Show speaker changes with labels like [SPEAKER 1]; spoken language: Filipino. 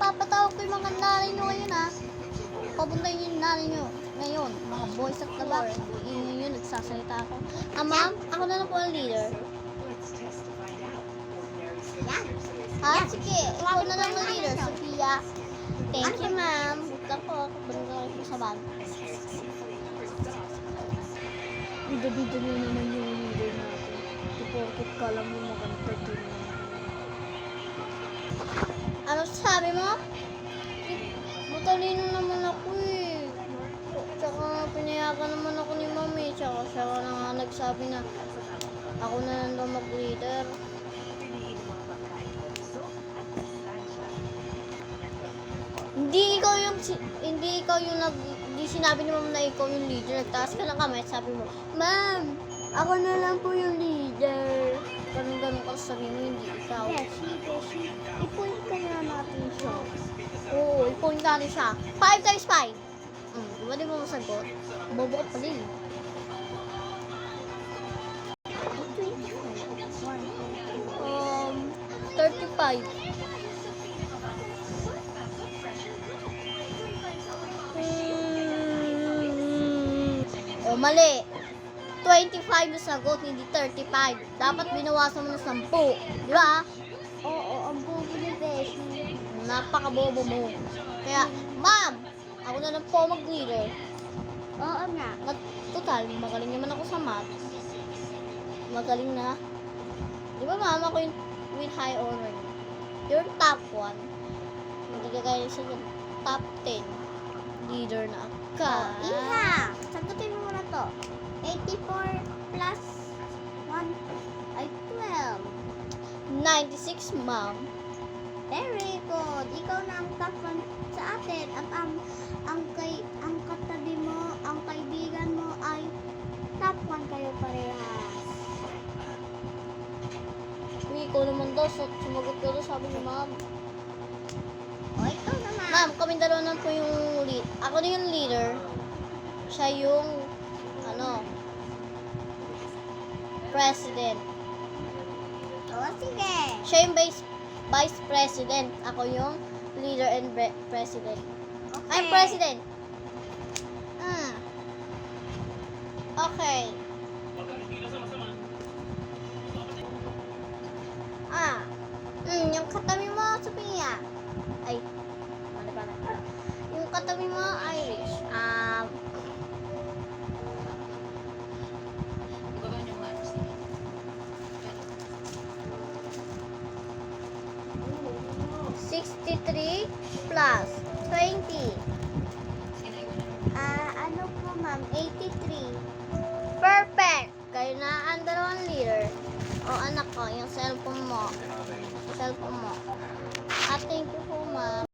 [SPEAKER 1] ipapatawag ko yung mga nanay nyo ngayon ha. Papuntayin yung nanay nyo. Ngayon, mga boys at laba. Ingin yun, nagsasalita ako. Ma'am, ako na lang po ang leader. Ha? Sige, ikaw na lang ang leader, Sophia. Thank you, ma'am. Good luck po. Kabalik po sa bag.
[SPEAKER 2] Bida-bida na naman yung leader natin. Porkit ka lang yung maganda din.
[SPEAKER 1] Ano sabi mo? Matalino naman ako eh. Tsaka pinayagan naman ako ni mami. Tsaka siya na nga nagsabi na ako na lang daw mag-leader. Hindi sinabi ni mama na ikaw yung leader. Nagtaas ka ng kamay at sabi mo, ma'am, ako na lang po yung leader. Ganun ka sabi mo, hindi ikaw.
[SPEAKER 2] Beshi. I-point ka na natin siya.
[SPEAKER 1] Oo, i-point natin siya. 5 times 5. Diba di mo masagot? Bobo ka pala eh. 35. O, mali. 25 yung sagot, hindi 35. Dapat binawasan mo ng 10. Di ba?
[SPEAKER 2] Oo, ang bobo ni Beshi.
[SPEAKER 1] Napakabobo mo. Kaya, ma'am, ako na lang po mag-leader.
[SPEAKER 2] Oo nga.
[SPEAKER 1] Total, magaling naman ako sa math. Magaling na. Di ba, ma'am, ako yung with high honor. You're top 1. Hindi ka kaya sa top 10 leader na ka.
[SPEAKER 2] Iha! Sagutin mo muna to. 84 plus 1 ay 12.
[SPEAKER 1] 96, ma'am.
[SPEAKER 2] Very good. Ikaw na ang top 1 sa atin. At ang katabi mo, ang kaibigan mo ay top 1 kayo parehas.
[SPEAKER 1] Uy, ikaw naman daw. Sumagot ko daw, sabi ni ma'am.
[SPEAKER 2] O, ikaw naman.
[SPEAKER 1] Ma'am, kami dalawa na po yung lead. Ako na yung leader. Siya yung, president.
[SPEAKER 2] O, sige.
[SPEAKER 1] Siya yung vice president. Ako yung leader and president.
[SPEAKER 2] Okay.
[SPEAKER 1] I'm president. Okay. Yung katabi mo, Sophia. Ay, ano ba na? Yung katabi mo, Irish. 63 plus 20.
[SPEAKER 2] Ano po, ma'am? 83.
[SPEAKER 1] Perfect! Kayo na ang dalawang leader. O anak ko, yung cellphone mo. Thank you po, ma'am.